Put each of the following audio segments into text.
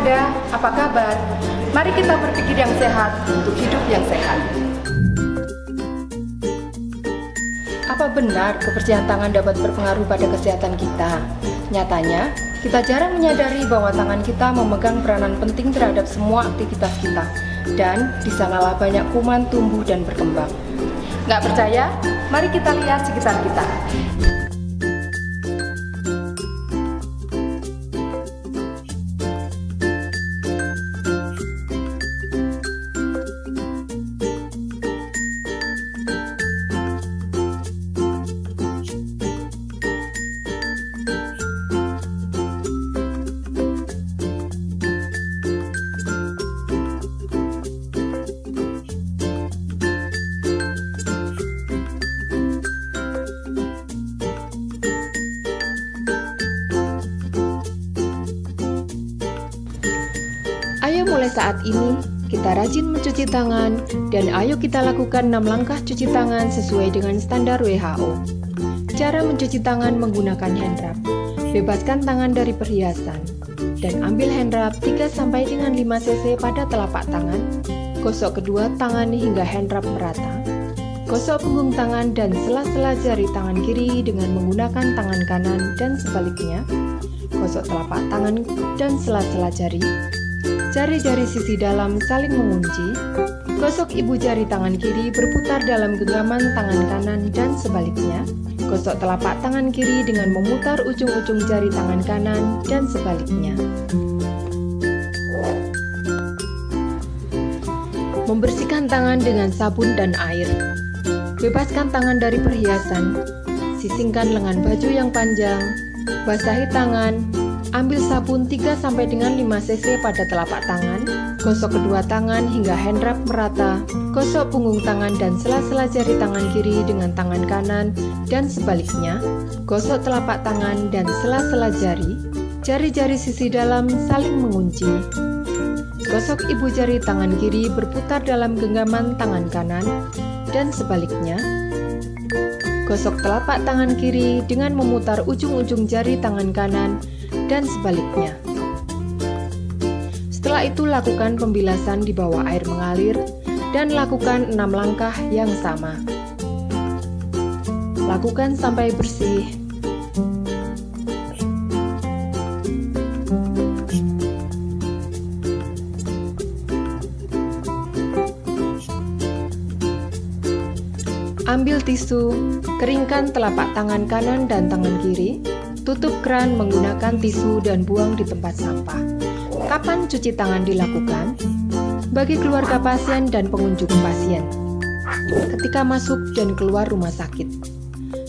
Anda, apa kabar? Mari kita berpikir yang sehat untuk hidup yang sehat. Apa benar kebersihan tangan dapat berpengaruh pada kesehatan kita? Nyatanya, kita jarang menyadari bahwa tangan kita memegang peranan penting terhadap semua aktivitas kita. Dan di sanalah banyak kuman tumbuh dan berkembang. Nggak percaya? Mari kita lihat sekitar kita. Ayo mulai saat ini, kita rajin mencuci tangan dan ayo kita lakukan 6 langkah cuci tangan sesuai dengan standar WHO. Cara mencuci tangan menggunakan hand rub. Bebaskan tangan dari perhiasan dan ambil hand rub 3-5 cc pada telapak tangan. Gosok kedua tangan hingga hand rub merata. Gosok punggung tangan dan sela-sela jari tangan kiri dengan menggunakan tangan kanan dan sebaliknya. Gosok telapak tangan dan sela-sela jari. Jari-jari sisi dalam saling mengunci. Gosok ibu jari tangan kiri berputar dalam genggaman tangan kanan dan sebaliknya. Gosok telapak tangan kiri dengan memutar ujung-ujung jari tangan kanan dan sebaliknya. Membersihkan tangan dengan sabun dan air. Bebaskan tangan dari perhiasan. Sisingkan lengan baju yang panjang. Basahi tangan. Ambil sabun 3-5 cc pada telapak tangan, gosok kedua tangan hingga hand rub merata, gosok punggung tangan dan sela-sela jari tangan kiri dengan tangan kanan dan sebaliknya, gosok telapak tangan dan sela-sela jari, jari-jari sisi dalam saling mengunci. Gosok ibu jari tangan kiri berputar dalam genggaman tangan kanan dan sebaliknya. Gosok telapak tangan kiri dengan memutar ujung-ujung jari tangan kanan dan sebaliknya. Setelah itu lakukan pembilasan di bawah air mengalir dan lakukan 6 langkah yang sama. Lakukan sampai bersih. Ambil tisu, keringkan telapak tangan kanan dan tangan kiri. Tutup keran menggunakan tisu dan buang di tempat sampah. Kapan cuci tangan dilakukan? Bagi keluarga pasien dan pengunjung pasien. Ketika masuk dan keluar rumah sakit.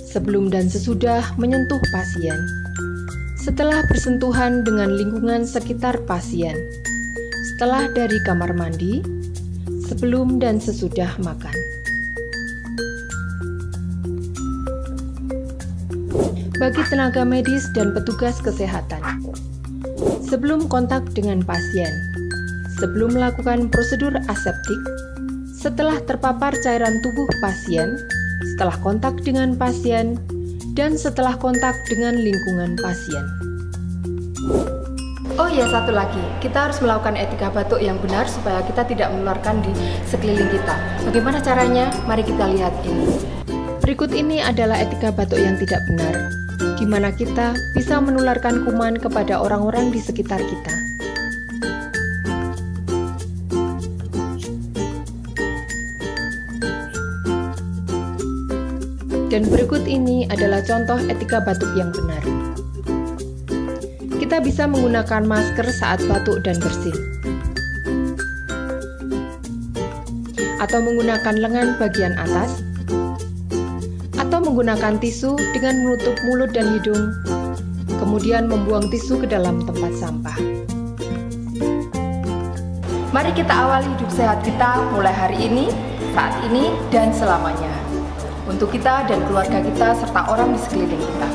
Sebelum dan sesudah menyentuh pasien. Setelah bersentuhan dengan lingkungan sekitar pasien. Setelah dari kamar mandi. Sebelum dan sesudah makan. Bagi tenaga medis dan petugas kesehatan. Sebelum kontak dengan pasien, sebelum melakukan prosedur aseptik, setelah terpapar cairan tubuh pasien, setelah kontak dengan pasien, dan setelah kontak dengan lingkungan pasien. Oh ya, satu lagi, kita harus melakukan etika batuk yang benar supaya kita tidak menularkan di sekeliling kita. Bagaimana caranya? Mari kita lihat ini. Berikut ini adalah etika batuk yang tidak benar, di mana kita bisa menularkan kuman kepada orang-orang di sekitar kita. Dan berikut ini adalah contoh etika batuk yang benar. Kita bisa menggunakan masker saat batuk dan bersin, atau menggunakan lengan bagian atas, atau menggunakan tisu dengan menutup mulut dan hidung, kemudian membuang tisu ke dalam tempat sampah. Mari kita awali hidup sehat kita mulai hari ini, saat ini, dan selamanya. Untuk kita dan keluarga kita serta orang di sekeliling kita.